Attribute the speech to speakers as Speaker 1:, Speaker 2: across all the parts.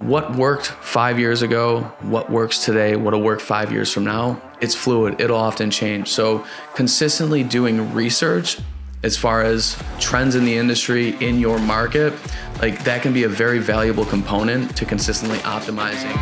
Speaker 1: What worked 5 years ago, what works today, what'll work 5 years from now, it's fluid, it'll often change. So consistently doing research as far as trends in the industry, in your market, like that can be a very valuable component to consistently optimizing.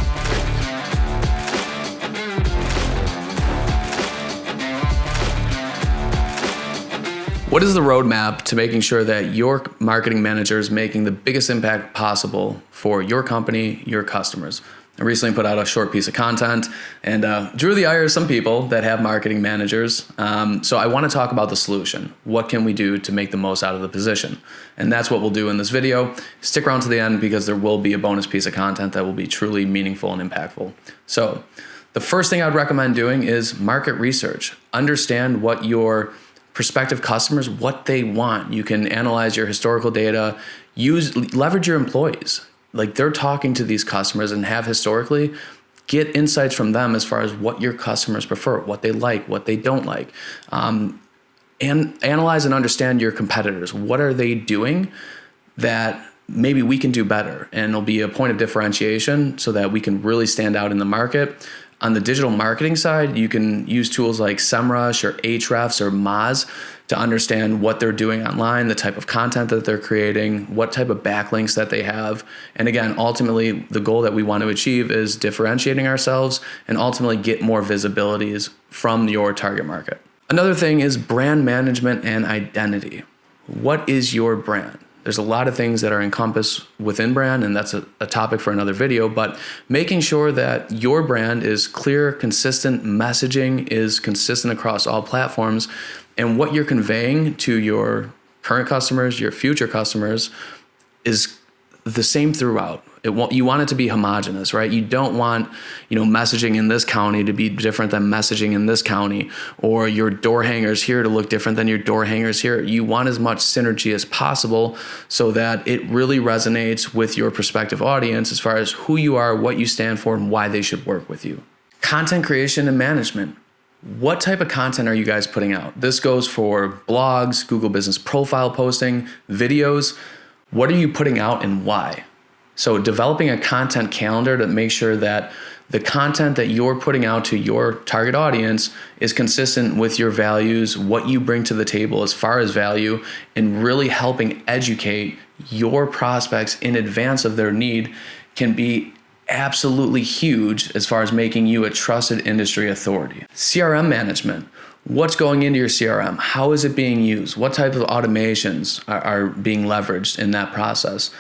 Speaker 1: What is the roadmap to making sure that your marketing manager is making the biggest impact possible for your company, your customers? I recently put out a short piece of content and drew the ire of some people that have marketing managers. So I want to talk about the solution. What can we do to make the most out of the position? And that's what we'll do in this video. Stick around to the end because there will be a bonus piece of content that will be truly meaningful and impactful. So the first thing I'd recommend doing is market research. Understand what your prospective customers, what they want. You can analyze your historical data, leverage your employees. Like they're talking to these customers and have historically, get insights from them as far as what your customers prefer, what they like, what they don't like. And analyze and understand your competitors. What are they doing that maybe we can do better? And it'll be a point of differentiation so that we can really stand out in the market. On the digital marketing side, you can use tools like SEMrush or Ahrefs or Moz to understand what they're doing online, the type of content that they're creating, what type of backlinks that they have. And again, ultimately, the goal that we want to achieve is differentiating ourselves and ultimately get more visibilities from your target market. Another thing is brand management and identity. What is your brand? There's a lot of things that are encompassed within brand, and that's a topic for another video, but making sure that your brand is clear, consistent, messaging is consistent across all platforms, and what you're conveying to your current customers, your future customers, is the same throughout. You want it to be homogenous, right? You don't want, messaging in this county to be different than messaging in this county, or your door hangers here to look different than your door hangers here. You want as much synergy as possible so that it really resonates with your prospective audience as far as who you are, what you stand for, and why they should work with you. Content creation and management. What type of content are you guys putting out? This goes for blogs, Google Business Profile posting, videos. What are you putting out and why? So developing a content calendar to make sure that the content that you're putting out to your target audience is consistent with your values, what you bring to the table as far as value, and really helping educate your prospects in advance of their need can be absolutely huge as far as making you a trusted industry authority. CRM management. What's going into your CRM? How is it being used? What type of automations are being leveraged in that process?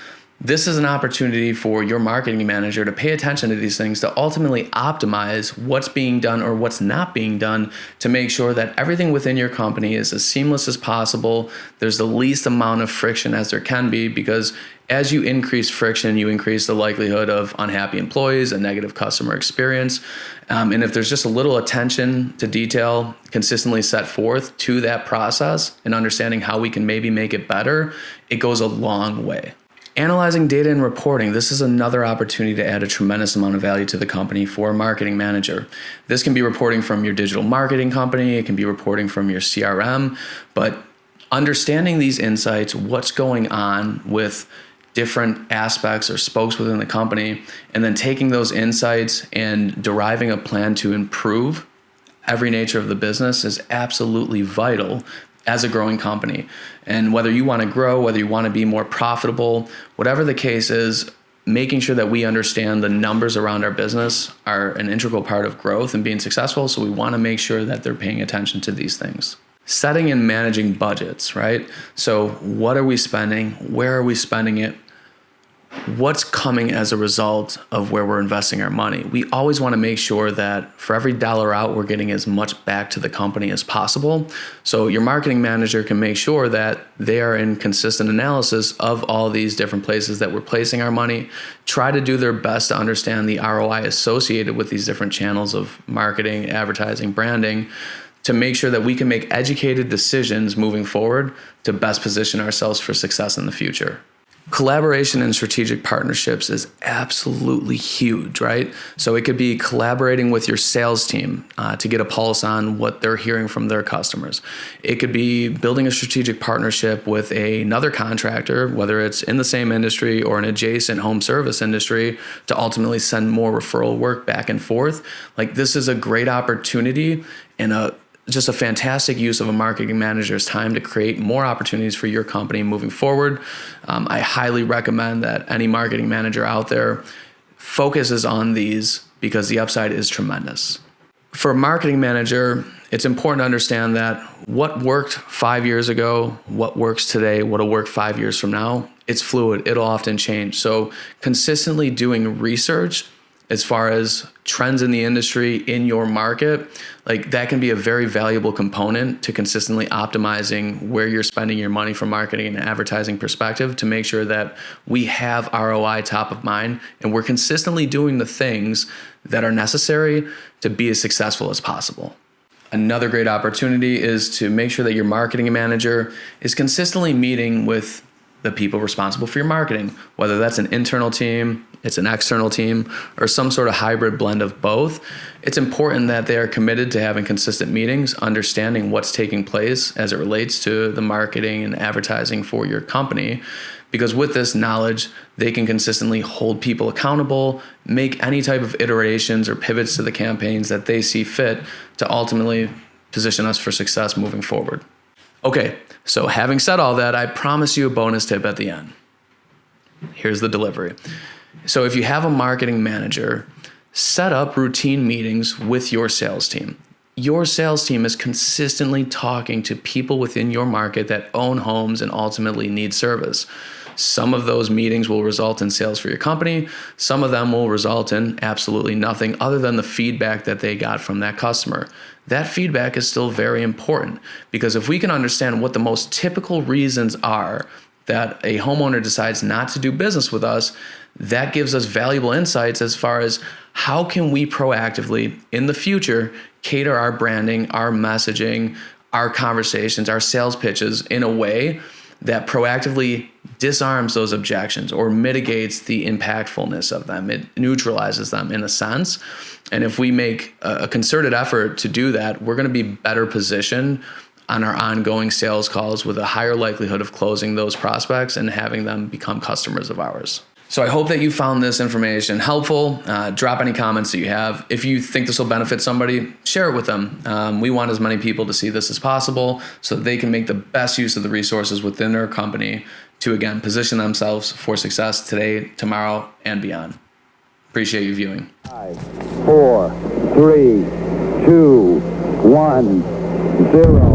Speaker 1: This is an opportunity for your marketing manager to pay attention to these things to ultimately optimize what's being done or what's not being done to make sure that everything within your company is as seamless as possible. There's the least amount of friction as there can be, because as you increase friction, you increase the likelihood of unhappy employees, a negative customer experience. And if there's just a little attention to detail consistently set forth to that process and understanding how we can maybe make it better, it goes a long way. Analyzing data and reporting. This is another opportunity to add a tremendous amount of value to the company for a marketing manager. This can be reporting from your digital marketing company. It can be reporting from your CRM, but understanding these insights, what's going on with different aspects or spokes within the company, and then taking those insights and deriving a plan to improve every nature of the business is absolutely vital as a growing company. And whether you want to grow, whether you want to be more profitable, whatever the case is, making sure that we understand the numbers around our business are an integral part of growth and being successful. So we want to make sure that they're paying attention to these things. Setting and managing budgets, right? So what are we spending? Where are we spending it? What's coming as a result of where we're investing our money? We always want to make sure that for every dollar out, we're getting as much back to the company as possible. So your marketing manager can make sure that they are in consistent analysis of all these different places that we're placing our money, try to do their best to understand the ROI associated with these different channels of marketing, advertising, branding, to make sure that we can make educated decisions moving forward to best position ourselves for success in the future. Collaboration and strategic partnerships is absolutely huge, right? So it could be collaborating with your sales team to get a pulse on what they're hearing from their customers. It could be building a strategic partnership with another contractor, whether it's in the same industry or an adjacent home service industry, to ultimately send more referral work back and forth. Like, this is a great opportunity and just a fantastic use of a marketing manager's time to create more opportunities for your company moving forward. I highly recommend that any marketing manager out there focuses on these because the upside is tremendous. For a marketing manager, it's important to understand that what worked 5 years ago, what works today, what'll work 5 years from now, it's fluid. It'll often change. So consistently doing research as far as trends in the industry, in your market, like, that can be a very valuable component to consistently optimizing where you're spending your money from marketing and advertising perspective, to make sure that we have ROI top of mind and we're consistently doing the things that are necessary to be as successful as possible. Another great opportunity is to make sure that your marketing manager is consistently meeting with the people responsible for your marketing, whether that's an internal team, it's an external team, or some sort of hybrid blend of both. It's important that they are committed to having consistent meetings, understanding what's taking place as it relates to the marketing and advertising for your company, because with this knowledge, they can consistently hold people accountable, make any type of iterations or pivots to the campaigns that they see fit to ultimately position us for success moving forward. Okay, so having said all that, I promise you a bonus tip at the end. Here's the delivery. So if you have a marketing manager, set up routine meetings with your sales team. Your sales team is consistently talking to people within your market that own homes and ultimately need service. Some of those meetings will result in sales for your company. Some of them will result in absolutely nothing other than the feedback that they got from that customer. That feedback is still very important, because if we can understand what the most typical reasons are that a homeowner decides not to do business with us, that gives us valuable insights as far as how can we proactively in the future cater our branding, our messaging, our conversations, our sales pitches in a way that proactively disarms those objections or mitigates the impactfulness of them. It neutralizes them in a sense. And if we make a concerted effort to do that, we're going to be better positioned on our ongoing sales calls with a higher likelihood of closing those prospects and having them become customers of ours. So I hope that you found this information helpful. Drop any comments that you have. If you think this will benefit somebody, share it with them. We want as many people to see this as possible so that they can make the best use of the resources within their company to, again, position themselves for success today, tomorrow, and beyond. Appreciate you viewing.
Speaker 2: 5, 4, 3, 2, 1, 0.